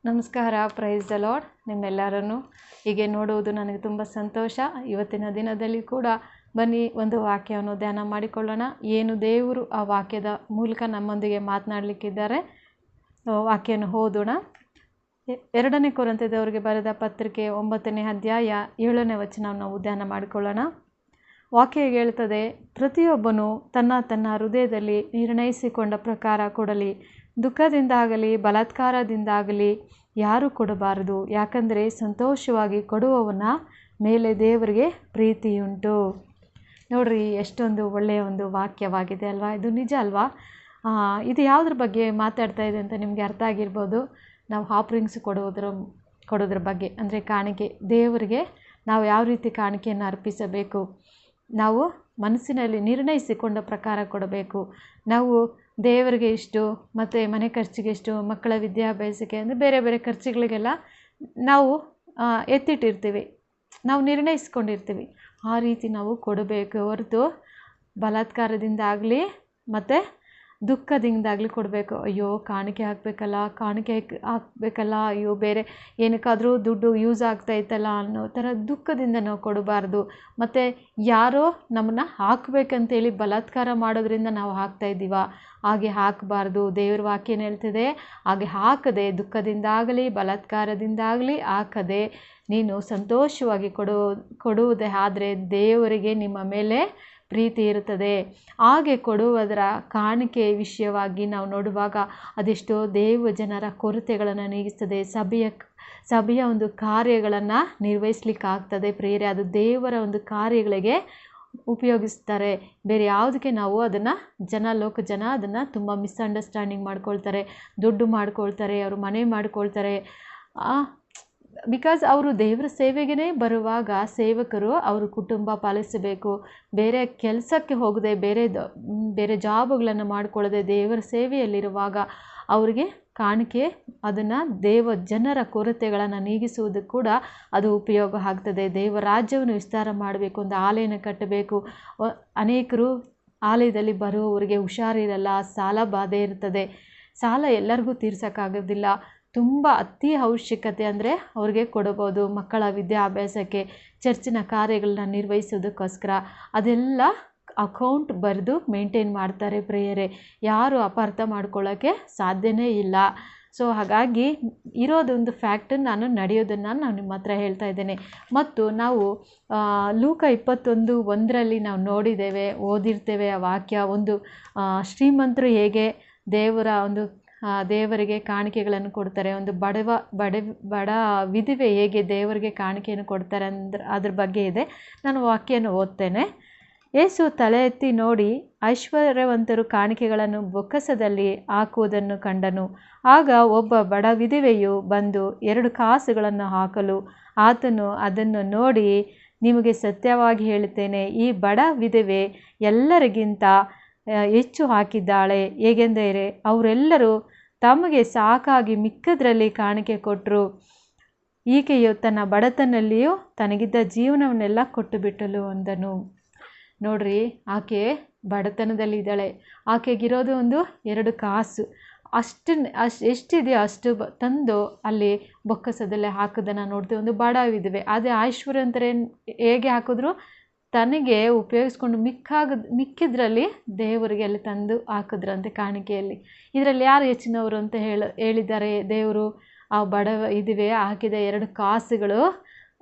ನಮಸ್ಕಾರ. Praise the Lord. ನಿಮ್ಮೆಲ್ಲರನ್ನು ಹೀಗೆ ನೋಡುವುದು ನನಗೆ ತುಂಬ ಸಂತೋಷ. ಇವತ್ತಿನ ದಿನದಲ್ಲಿ ಕೂಡ ಬನ್ನಿ ಒಂದು ವಾಕ್ಯವನ್ನು ಧ್ಯಾನ ಮಾಡಿಕೊಳ್ಳೋಣ. ಏನು ದೇವರು ಆ ವಾಕ್ಯದ ಮೂಲಕ ನಮ್ಮೊಂದಿಗೆ ಮಾತನಾಡಲಿಕ್ಕಿದ್ದಾರೆ. ವಾಕ್ಯವನ್ನು ಓದೋಣ. 2 ಕೊರಿಂಥದವರಿಗೆ ಬರೆದ ಪತ್ರಿಕೆ 9ನೇ ಅಧ್ಯಾಯ 7ನೇ ವಚನ ನಾವು ಧ್ಯಾನ ಮಾಡಿಕೊಳ್ಳೋಣ. ವಾಕ್ಯ ಹೇಳ್ತದೆ, ಪ್ರತಿಯೊಬ್ಬನು ತನ್ನ ತನ್ನ ಹೃದಯದಲ್ಲಿ ನಿರ್ಣಯಿಸಿಕೊಂಡ ಪ್ರಕಾರ ಕೊಡಲಿ. ದುಃಖದಿಂದಾಗಲಿ ಬಲಾತ್ಕಾರದಿಂದಾಗಲಿ ಯಾರೂ ಕೊಡಬಾರದು, ಯಾಕಂದರೆ ಸಂತೋಷವಾಗಿ ಕೊಡುವವನ ಮೇಲೆ ದೇವರಿಗೆ ಪ್ರೀತಿಯುಂಟು. ನೋಡ್ರಿ, ಎಷ್ಟೊಂದು ಒಳ್ಳೆಯ ಒಂದು ವಾಕ್ಯವಾಗಿದೆ ಅಲ್ವಾ? ಇದು ನಿಜ ಅಲ್ವಾ? ಇದು ಯಾವುದ್ರ ಬಗ್ಗೆ ಮಾತಾಡ್ತಾ ಇದೆ ಅಂತ ನಿಮಗೆ ಅರ್ಥ ಆಗಿರ್ಬೋದು. ನಾವು ಆಫರಿಂಗ್ಸ್ ಕೊಡೋದ್ರ ಬಗ್ಗೆ, ಅಂದರೆ ಕಾಣಿಕೆ. ದೇವರಿಗೆ ನಾವು ಯಾವ ರೀತಿ ಕಾಣಿಕೆಯನ್ನು ಅರ್ಪಿಸಬೇಕು, ನಾವು ಮನಸ್ಸಿನಲ್ಲಿ ನಿರ್ಣಯಿಸಿಕೊಂಡ ಪ್ರಕಾರ ಕೊಡಬೇಕು. ನಾವು ದೇವರಿಗೆ ಇಷ್ಟು, ಮತ್ತು ಮನೆ ಖರ್ಚಿಗೆ ಇಷ್ಟು, ಮಕ್ಕಳ ವಿದ್ಯಾಭ್ಯಾಸಕ್ಕೆ, ಅಂದರೆ ಬೇರೆ ಬೇರೆ ಖರ್ಚುಗಳಿಗೆಲ್ಲ ನಾವು ಎತ್ತಿಟ್ಟಿರ್ತೀವಿ, ನಾವು ನಿರ್ಣಯಿಸ್ಕೊಂಡಿರ್ತೀವಿ. ಆ ರೀತಿ ನಾವು ಕೊಡಬೇಕು ಹೊರತು ಬಲಾತ್ಕಾರದಿಂದಾಗಲಿ ಮತ್ತು ದುಃಖದಿಂದಾಗಲಿ ಕೊಡಬೇಕು. ಅಯ್ಯೋ ಕಾಣಿಕೆ ಹಾಕಬೇಕಲ್ಲ, ಅಯ್ಯೋ ಬೇರೆ ಏನಕ್ಕಾದರೂ ದುಡ್ಡು ಯೂಸ್ ಆಗ್ತಾಯಿತ್ತಲ್ಲ ಅನ್ನೋ ಥರ ದುಃಖದಿಂದ ನಾವು ಕೊಡಬಾರ್ದು. ಮತ್ತು ಯಾರೋ ನಮ್ಮನ್ನು ಹಾಕಬೇಕಂತೇಳಿ ಬಲಾತ್ಕಾರ ಮಾಡೋದ್ರಿಂದ ನಾವು ಹಾಕ್ತಾಯಿದ್ದೀವ, ಹಾಗೆ ಹಾಕಬಾರ್ದು. ದೇವ್ರ ವಾಕ್ಯನ ಹೇಳ್ತಿದೆ, ಹಾಗೆ ಹಾಕದೆ, ದುಃಖದಿಂದಾಗಲಿ ಬಲಾತ್ಕಾರದಿಂದಾಗಲಿ ಹಾಕದೆ ನೀನು ಸಂತೋಷವಾಗಿ ಕೊಡುವುದೇ ಆದರೆ ದೇವರಿಗೆ ನಿಮ್ಮ ಮೇಲೆ ಪ್ರೀತಿ ಇರುತ್ತದೆ. ಹಾಗೆ ಕೊಡುವುದರ ಕಾಣಿಕೆ ವಿಷಯವಾಗಿ ನಾವು ನೋಡುವಾಗ ಅದೆಷ್ಟೋ ದೇವ ಜನರ ಕೊರತೆಗಳನ್ನು ನೀಗಿಸ್ತದೆ. ಸಭೆಯ ಒಂದು ಕಾರ್ಯಗಳನ್ನು ನಿರ್ವಹಿಸ್ಲಿಕ್ಕಾಗ್ತದೆ ಪ್ರಿಯರೇ. ಅದು ದೇವರ ಒಂದು ಕಾರ್ಯಗಳಿಗೆ ಉಪಯೋಗಿಸ್ತಾರೆ. ಬೇರೆ ಯಾವುದಕ್ಕೆ ನಾವು ಅದನ್ನು ಲೋಕ ಜನ ಅದನ್ನು ತುಂಬ ಮಿಸ್ಅಂಡರ್ಸ್ಟ್ಯಾಂಡಿಂಗ್ ಮಾಡ್ಕೊಳ್ತಾರೆ, ದುಡ್ಡು ಮಾಡ್ಕೊಳ್ತಾರೆ, ಅವರು ಮನೆ ಮಾಡ್ಕೊಳ್ತಾರೆ. ಬಿಕಾಸ್ ಅವರು ದೇವರ ಸೇವೆಗೇ ಬರುವಾಗ ಸೇವಕರು ಅವರು ಕುಟುಂಬ ಪಾಲಿಸಬೇಕು. ಬೇರೆ ಕೆಲಸಕ್ಕೆ ಹೋಗದೆ, ಬೇರೆ ಜಾಬುಗಳನ್ನು ಮಾಡಿಕೊಳ್ಳದೆ ದೇವರ ಸೇವೆಯಲ್ಲಿರುವಾಗ ಅವರಿಗೆ ಕಾಣಿಕೆ, ಅದನ್ನು ದೇವ ಜನರ ಕೊರತೆಗಳನ್ನು ನೀಗಿಸುವುದಕ್ಕೆ ಕೂಡ ಅದು ಉಪಯೋಗ ಆಗ್ತದೆ. ದೇವ ರಾಜ್ಯವನ್ನು ವಿಸ್ತಾರ ಮಾಡಬೇಕು, ಒಂದು ಆಲಯನ ಕಟ್ಟಬೇಕು. ಅನೇಕರು ಆಲಯದಲ್ಲಿ ಬರುವವರಿಗೆ ಹುಷಾರಿರಲ್ಲ, ಸಾಲ ಬಾಧೆ ಇರ್ತದೆ. ಸಾಲ ಎಲ್ಲರಿಗೂ ತೀರ್ಸೋಕ್ಕಾಗೋದಿಲ್ಲ. ತುಂಬ ಅತಿ ಅವಶ್ಯಕತೆ ಅಂದರೆ ಅವ್ರಿಗೆ ಕೊಡಬಹುದು. ಮಕ್ಕಳ ವಿದ್ಯಾಭ್ಯಾಸಕ್ಕೆ, ಚರ್ಚಿನ ಕಾರ್ಯಗಳನ್ನ ನಿರ್ವಹಿಸೋದಕ್ಕೋಸ್ಕರ ಅದೆಲ್ಲ ಅಕೌಂಟ್ ಬರೆದು ಮೇಂಟೈನ್ ಮಾಡ್ತಾರೆ ಪ್ರಿಯರೇ. ಯಾರು ಅಪಾರ್ಥ ಮಾಡ್ಕೊಳ್ಳೋಕ್ಕೆ ಸಾಧ್ಯನೇ ಇಲ್ಲ. ಸೊ ಹಾಗಾಗಿ ಇರೋದೊಂದು ಫ್ಯಾಕ್ಟನ್ನು ನಡೆಯೋದನ್ನು ನಾನು ನಿಮ್ಮ ಹತ್ರ ಹೇಳ್ತಾ ಇದ್ದೇನೆ. ಮತ್ತು ನಾವು ಲೂಕ 21:1 ನಾವು ನೋಡಿದ್ದೇವೆ, ಓದಿರ್ತೇವೆ ಆ ವಾಕ್ಯ. ಒಂದು ಶ್ರೀಮಂತರು ಹೇಗೆ ದೇವರಿಗೆ ಕಾಣಿಕೆಗಳನ್ನು ಕೊಡ್ತಾರೆ, ಒಂದು ಬಡ ವಿಧವೆ ಹೇಗೆ ದೇವರಿಗೆ ಕಾಣಿಕೆಯನ್ನು ಕೊಡ್ತಾರೆ ಅದ್ರ ಬಗ್ಗೆ ಇದೆ. ನಾನು ವಾಕ್ಯನ ಓದ್ತೇನೆ. ಯೇಸು ತಲೆ ಎತ್ತಿ ನೋಡಿ ಐಶ್ವರ್ಯವಂತರು ಕಾಣಿಕೆಗಳನ್ನು ಬೊಕ್ಕಸದಲ್ಲಿ ಹಾಕುವುದನ್ನು ಕಂಡನು. ಆಗ ಒಬ್ಬ ಬಡ ವಿಧವೆಯು ಬಂದು 2 ಕಾಸುಗಳನ್ನು ಹಾಕಲು ಆತನು ಅದನ್ನು ನೋಡಿ, ನಿಮಗೆ ಸತ್ಯವಾಗಿ ಹೇಳುತ್ತೇನೆ, ಈ ಬಡ ವಿಧವೆ ಎಲ್ಲರಿಗಿಂತ ಹೆಚ್ಚು ಹಾಕಿದ್ದಾಳೆ. ಹೇಗೆಂದರೆ ಅವರೆಲ್ಲರೂ ತಮಗೆ ಸಾಕಾಗಿ ಮಿಕ್ಕದ್ರಲ್ಲಿ ಕಾಣಿಕೆ ಕೊಟ್ಟರು. ಈಕೆಯು ತನ್ನ ಬಡತನದಲ್ಲಿಯೂ ತನಗಿದ್ದ ಜೀವನವನ್ನೆಲ್ಲ ಕೊಟ್ಟು ಬಿಟ್ಟಳು ಅಂದನು. ನೋಡ್ರಿ, ಆಕೆ ಬಡತನದಲ್ಲಿದ್ದಾಳೆ. ಆಕೆಗಿರೋದು ಒಂದು 2 ಕಾಸು. ಎಷ್ಟಿದೆಯೋ ಅಷ್ಟು ತಂದು ಅಲ್ಲಿ ಬೊಕ್ಕಸದಲ್ಲೇ ಹಾಕೋದನ್ನು ನೋಡ್ತೀವಿ. ಒಂದು ಬಡ ವಿಧವೆ. ಅದೇ ಐಶ್ವರ್ಯವಂತರೇ ಹೇಗೆ ಹಾಕಿದ್ರು, ತನಗೆ ಉಪಯೋಗಿಸ್ಕೊಂಡು ಮಿಕ್ಕಿದ್ರಲ್ಲಿ ದೇವರಿಗೆ ಅಲ್ಲಿ ತಂದು ಹಾಕಿದ್ರಂತೆ ಕಾಣಿಕೆಯಲ್ಲಿ. ಇದರಲ್ಲಿ ಯಾರು ಹೆಚ್ಚಿನವರು ಅಂತ ಹೇಳಿದ್ದಾರೆ ದೇವರು? ಆ ಬಡ ವಿಧವೆ ಹಾಕಿದ 2 ಕಾಸುಗಳು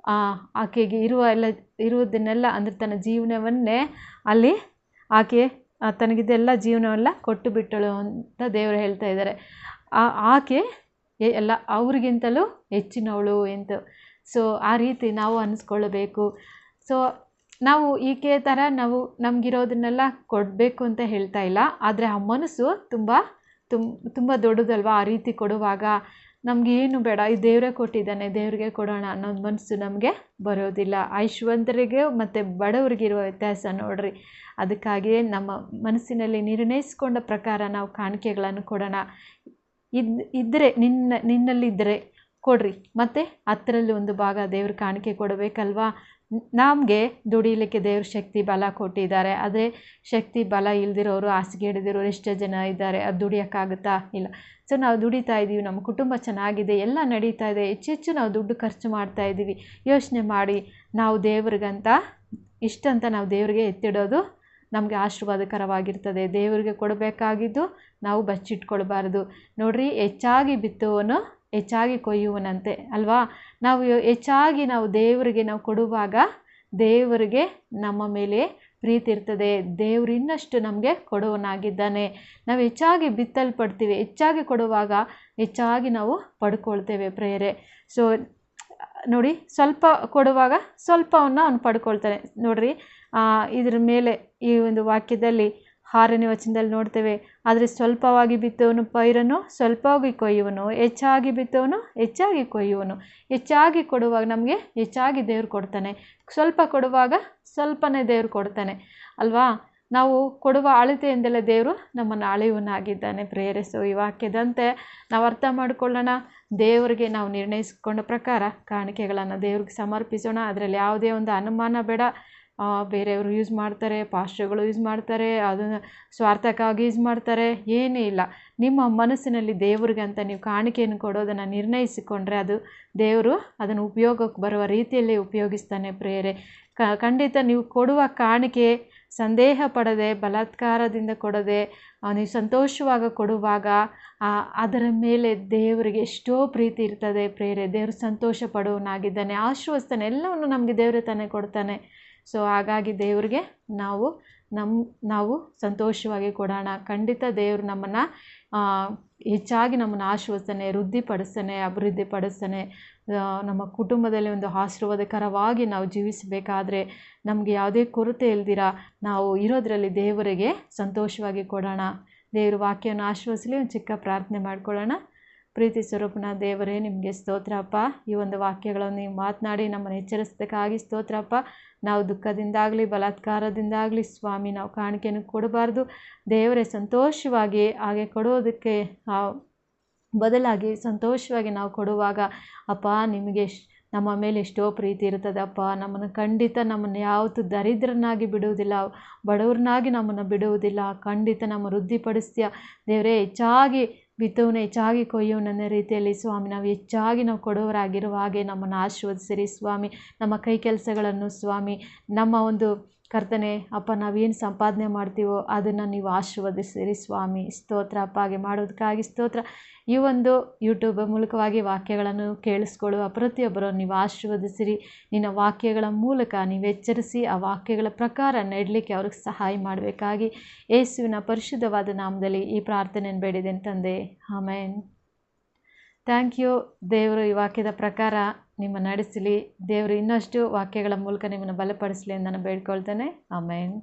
ಆಕೆಗೆ ಇರುವುದನ್ನೆಲ್ಲ, ಅಂದರೆ ತನ್ನ ಜೀವನವನ್ನೇ ಅಲ್ಲಿ ಆಕೆ ತನಗಿದ್ದೆಲ್ಲ ಜೀವನವೆಲ್ಲ ಕೊಟ್ಟು ಬಿಟ್ಟಳು ಅಂತ ದೇವರು ಹೇಳ್ತಾ ಇದ್ದಾರೆ. ಆಕೆ ಎಲ್ಲ ಅವ್ರಿಗಿಂತಲೂ ಹೆಚ್ಚಿನವಳು ಅಂತ. ಸೊ ಆ ರೀತಿ ನಾವು ಅನ್ನಿಸ್ಕೊಳ್ಳಬೇಕು. ಸೊ ನಾವು ಈಕೆ ಥರ ನಾವು ನಮಗಿರೋದನ್ನೆಲ್ಲ ಕೊಡಬೇಕು ಅಂತ ಹೇಳ್ತಾ ಇಲ್ಲ, ಆದರೆ ಆ ಮನಸ್ಸು ತುಂಬ ದೊಡ್ಡದಲ್ವ. ಆ ರೀತಿ ಕೊಡುವಾಗ ನಮಗೆ ಏನು ಬೇಡ, ಈ ದೇವರೇ ಕೊಟ್ಟಿದ್ದಾನೆ, ದೇವರಿಗೆ ಕೊಡೋಣ ಅನ್ನೋದು ಮನಸ್ಸು ನಮಗೆ ಬರೋದಿಲ್ಲ. ಐಶ್ವರ್ಯರಿಗೆ ಮತ್ತು ಬಡವರಿಗಿರುವ ವ್ಯತ್ಯಾಸ ನೋಡ್ರಿ. ಅದಕ್ಕಾಗಿಯೇ ನಮ್ಮ ಮನಸ್ಸಿನಲ್ಲಿ ನಿರ್ಣಯಿಸಿಕೊಂಡ ಪ್ರಕಾರ ನಾವು ಕಾಣಿಕೆಗಳನ್ನು ಕೊಡೋಣ. ನಿನ್ನಲ್ಲಿದ್ದರೆ ಕೊಡ್ರಿ. ಮತ್ತು 10ರಲ್ಲಿ 1 ಭಾಗ ದೇವ್ರ ಕಾಣಿಕೆ ಕೊಡಬೇಕಲ್ವಾ. ನಮಗೆ ದುಡಿಲಿಕ್ಕೆ ದೇವ್ರ ಶಕ್ತಿ ಬಲ ಕೊಟ್ಟಿದ್ದಾರೆ. ಆದರೆ ಶಕ್ತಿ ಬಲ ಇಲ್ದಿರೋರು, ಹಾಸಿಗೆ ಹಿಡಿದಿರೋರು ಎಷ್ಟೋ ಜನ ಇದ್ದಾರೆ. ಅದು ದುಡಿಯೋಕ್ಕಾಗುತ್ತಾ? ಇಲ್ಲ. ಸೊ ನಾವು ದುಡಿತಾ ಇದ್ದೀವಿ, ನಮ್ಮ ಕುಟುಂಬ ಚೆನ್ನಾಗಿದೆ, ಎಲ್ಲ ನಡೀತಾ ಇದೆ, ಹೆಚ್ಚೆಚ್ಚು ನಾವು ದುಡ್ಡು ಖರ್ಚು ಮಾಡ್ತಾ ಇದ್ದೀವಿ. ಯೋಚನೆ ಮಾಡಿ, ನಾವು ದೇವ್ರಿಗಂತ ಇಷ್ಟಂತ ನಾವು ದೇವರಿಗೆ ಎತ್ತಿಡೋದು ನಮಗೆ ಆಶೀರ್ವಾದಕರವಾಗಿರ್ತದೆ. ದೇವರಿಗೆ ಕೊಡಬೇಕಾಗಿದ್ದು ನಾವು ಬಚ್ಚಿಟ್ಕೊಳ್ಬಾರ್ದು. ನೋಡ್ರಿ, ಹೆಚ್ಚಾಗಿ ಬಿತ್ತುವವನು ಹೆಚ್ಚಾಗಿ ಕೊಯ್ಯುವನಂತೆ ಅಲ್ವಾ. ನಾವು ಹೆಚ್ಚಾಗಿ ನಾವು ದೇವರಿಗೆ ನಾವು ಕೊಡುವಾಗ ದೇವರಿಗೆ ನಮ್ಮ ಮೇಲೆ ಪ್ರೀತಿ ಇರ್ತದೆ. ದೇವರು ಇನ್ನಷ್ಟು ನಮಗೆ ಕೊಡುವನಾಗಿದ್ದಾನೆ. ನಾವು ಹೆಚ್ಚಾಗಿ ಬಿತ್ತಲ್ಪಡ್ತೀವಿ, ಹೆಚ್ಚಾಗಿ ಕೊಡುವಾಗ ಹೆಚ್ಚಾಗಿ ನಾವು ಪಡ್ಕೊಳ್ತೇವೆ ಪ್ರೇಯರೆ. ಸೊ ನೋಡಿ, ಸ್ವಲ್ಪ ಕೊಡುವಾಗ ಸ್ವಲ್ಪವನ್ನು ಅವನು ಪಡ್ಕೊಳ್ತಾನೆ. ನೋಡ್ರಿ, ಇದ್ರ ಮೇಲೆ ಈ ಒಂದು ವಾಕ್ಯದಲ್ಲಿ 6ನೇ ವಚನದಲ್ಲಿ ನೋಡ್ತೇವೆ. ಆದರೆ ಸ್ವಲ್ಪವಾಗಿ ಬಿತ್ತುವನು ಪೈರನ್ನು ಸ್ವಲ್ಪವಾಗಿ ಕೊಯ್ಯುವನು, ಹೆಚ್ಚಾಗಿ ಬಿತ್ತುವನು ಹೆಚ್ಚಾಗಿ ಕೊಯ್ಯುವನು. ಹೆಚ್ಚಾಗಿ ಕೊಡುವಾಗ ನಮಗೆ ಹೆಚ್ಚಾಗಿ ದೇವ್ರು ಕೊಡ್ತಾನೆ, ಸ್ವಲ್ಪ ಕೊಡುವಾಗ ಸ್ವಲ್ಪನೇ ದೇವ್ರು ಕೊಡ್ತಾನೆ ಅಲ್ವಾ. ನಾವು ಕೊಡುವ ಅಳತೆಯಿಂದಲೇ ದೇವರು ನಮ್ಮನ್ನು ಅಳೆಯುವನಾಗಿದ್ದಾನೆ ಪ್ರೇಯರೆ. ಸೊ ಈ ವಾಕ್ಯದಂತೆ ನಾವು ಅರ್ಥ ಮಾಡಿಕೊಳ್ಳೋಣ. ದೇವರಿಗೆ ನಾವು ನಿರ್ಣಯಿಸಿಕೊಂಡ ಪ್ರಕಾರ ಕಾಣಿಕೆಗಳನ್ನು ದೇವ್ರಿಗೆ ಸಮರ್ಪಿಸೋಣ. ಅದರಲ್ಲಿ ಯಾವುದೇ ಒಂದು ಅನುಮಾನ ಬೇಡ. ಬೇರೆಯವರು ಯೂಸ್ ಮಾಡ್ತಾರೆ, ಪಾಸ್ಟರ್ಗಳು ಯೂಸ್ ಮಾಡ್ತಾರೆ, ಅದನ್ನು ಸ್ವಾರ್ಥಕ್ಕಾಗಿ ಯೂಸ್ ಮಾಡ್ತಾರೆ, ಏನೂ ಇಲ್ಲ. ನಿಮ್ಮ ಮನಸ್ಸಿನಲ್ಲಿ ದೇವ್ರಿಗೆ ಅಂತ ನೀವು ಕಾಣಿಕೆಯನ್ನು ಕೊಡೋದನ್ನು ನಿರ್ಣಯಿಸಿಕೊಂಡ್ರೆ ಅದು ದೇವರು ಅದನ್ನು ಉಪಯೋಗಕ್ಕೆ ಬರುವ ರೀತಿಯಲ್ಲಿ ಉಪಯೋಗಿಸ್ತಾನೆ ಪ್ರೇಯರೆ. ಖಂಡಿತ ನೀವು ಕೊಡುವ ಕಾಣಿಕೆ ಸಂದೇಹ ಪಡದೆ, ಬಲಾತ್ಕಾರದಿಂದ ಕೊಡದೆ, ನೀವು ಸಂತೋಷವಾಗಿ ಕೊಡುವಾಗ ಅದರ ಮೇಲೆ ದೇವರಿಗೆ ಎಷ್ಟೋ ಪ್ರೀತಿ ಇರ್ತದೆ ಪ್ರೇಯರೆ. ದೇವರು ಸಂತೋಷ ಪಡುವನಾಗಿದ್ದಾನೆ, ಆಶೀರ್ವದಿಸ್ತಾನೆ, ಎಲ್ಲವನ್ನು ನಮಗೆ ದೇವರೇ ತಾನೇ ಕೊಡ್ತಾನೆ. ಸೊ ಹಾಗಾಗಿ ದೇವರಿಗೆ ನಾವು ಸಂತೋಷವಾಗಿ ಕೊಡೋಣ. ಖಂಡಿತ ದೇವರು ನಮ್ಮನ್ನು ಹೆಚ್ಚಾಗಿ ನಮ್ಮನ್ನು ಆಶೀರ್ವದಿಸ್ತಾನೆ, ವೃದ್ಧಿಪಡಿಸ್ತಾನೆ, ಅಭಿವೃದ್ಧಿಪಡಿಸ್ತಾನೆ. ನಮ್ಮ ಕುಟುಂಬದಲ್ಲಿ ಒಂದು ಆಶೀರ್ವಾದಕರವಾಗಿ ನಾವು ಜೀವಿಸಬೇಕಾದ್ರೆ ನಮಗೆ ಯಾವುದೇ ಕೊರತೆ ಇಲ್ದಿರ ನಾವು ಇರೋದರಲ್ಲಿ ದೇವರಿಗೆ ಸಂತೋಷವಾಗಿ ಕೊಡೋಣ. ದೇವರ ವಾಕ್ಯವನ್ನು ಆಶೀರ್ವದಿಸಲಿ. ಒಂದು ಚಿಕ್ಕ ಪ್ರಾರ್ಥನೆ ಮಾಡ್ಕೊಳ್ಳೋಣ. ಪ್ರೀತಿ ಸ್ವರೂಪನ ದೇವರೇ, ನಿಮಗೆ ಸ್ತೋತ್ರಪ್ಪ. ಈ ಒಂದು ವಾಕ್ಯಗಳನ್ನು ನೀವು ಮಾತನಾಡಿ ನಮ್ಮನ್ನು ಎಚ್ಚರಿಸಬೇಕಾಗಿ ಸ್ತೋತ್ರಪ್ಪ. ನಾವು ದುಃಖದಿಂದಾಗಲಿ ಬಲಾತ್ಕಾರದಿಂದಾಗಲಿ ಸ್ವಾಮಿ ನಾವು ಕಾಣಿಕೆಯನ್ನು ಕೊಡಬಾರ್ದು. ದೇವರೇ, ಸಂತೋಷವಾಗಿ ಹಾಗೆ ಕೊಡೋದಕ್ಕೆ ಬದಲಾಗಿ ಸಂತೋಷವಾಗಿ ನಾವು ಕೊಡುವಾಗ ಅಪ್ಪ ನಿಮಗೆ ನಮ್ಮ ಮೇಲೆ ಎಷ್ಟೋ ಪ್ರೀತಿ ಇರ್ತದಪ್ಪ. ನಮ್ಮನ್ನು ಖಂಡಿತ ನಮ್ಮನ್ನು ಯಾವತ್ತೂ ದರಿದ್ರನಾಗಿ ಬಿಡುವುದಿಲ್ಲ, ಬಡವ್ರನ್ನಾಗಿ ನಮ್ಮನ್ನು ಬಿಡುವುದಿಲ್ಲ. ಖಂಡಿತ ನಮ್ಮ ವೃದ್ಧಿಪಡಿಸ್ತೀಯ ದೇವರೇ. ಹೆಚ್ಚಾಗಿ ಬಿತ್ತುವನು ಹೆಚ್ಚಾಗಿ ಕೊಯ್ಯುವನ ರೀತಿಯಲ್ಲಿ ಸ್ವಾಮಿ ನಾವು ಹೆಚ್ಚಾಗಿ ನಾವು ಕೊಡೋರಾಗಿರುವ ಹಾಗೆ ನಮ್ಮನ್ನು ಆಶೀರ್ವದಿಸಿರಿ ಸ್ವಾಮಿ. ನಮ್ಮ ಕೈ ಕೆಲಸಗಳನ್ನು ಸ್ವಾಮಿ, ನಮ್ಮ ಒಂದು ಕರ್ತನೆ ಅಪ್ಪ, ನಾವೇನು ಸಂಪಾದನೆ ಮಾಡ್ತೀವೋ ಅದನ್ನು ನೀವು ಆಶೀರ್ವದಿಸಿರಿ ಸ್ವಾಮಿ. ಸ್ತೋತ್ರ ಅಪ್ಪ. ಹಾಗೆ ಮಾಡೋದಕ್ಕಾಗಿ ಸ್ತೋತ್ರ. ಈ ಒಂದು ಯೂಟ್ಯೂಬ್ ಮೂಲಕವಾಗಿ ವಾಕ್ಯಗಳನ್ನು ಕೇಳಿಸ್ಕೊಳ್ಳುವ ಪ್ರತಿಯೊಬ್ಬರು ನೀವು ಆಶೀರ್ವದಿಸಿರಿ. ನಿನ್ನ ವಾಕ್ಯಗಳ ಮೂಲಕ ನೀವು ಎಚ್ಚರಿಸಿ ಆ ವಾಕ್ಯಗಳ ಪ್ರಕಾರ ನಡಲಿಕ್ಕೆ ಅವ್ರಿಗೆ ಸಹಾಯ ಮಾಡಬೇಕಾಗಿ ಯೇಸುವಿನ ಪರಿಶುದ್ಧವಾದ ನಾಮದಲ್ಲಿ ಈ ಪ್ರಾರ್ಥನೆಯನ್ನು ಬೇಡಿದ್ದೇನೆ ತಂದೆ, ಆಮೇನ್. Thank you. ದೇವರು ಈ ವಾಕ್ಯದ ಪ್ರಕಾರ ನಿಮ್ಮ ನಡೆಸಲಿ. ದೇವರು ಇನ್ನಷ್ಟು ವಾಕ್ಯಗಳ ಮೂಲಕ ನಿಮ್ಮನ್ನು ಬಲಪಡಿಸಲಿ ಎಂದು ನಾನು ಬೇಡ್ಕೊಳ್ತೇನೆ. ಆಮೇನ್.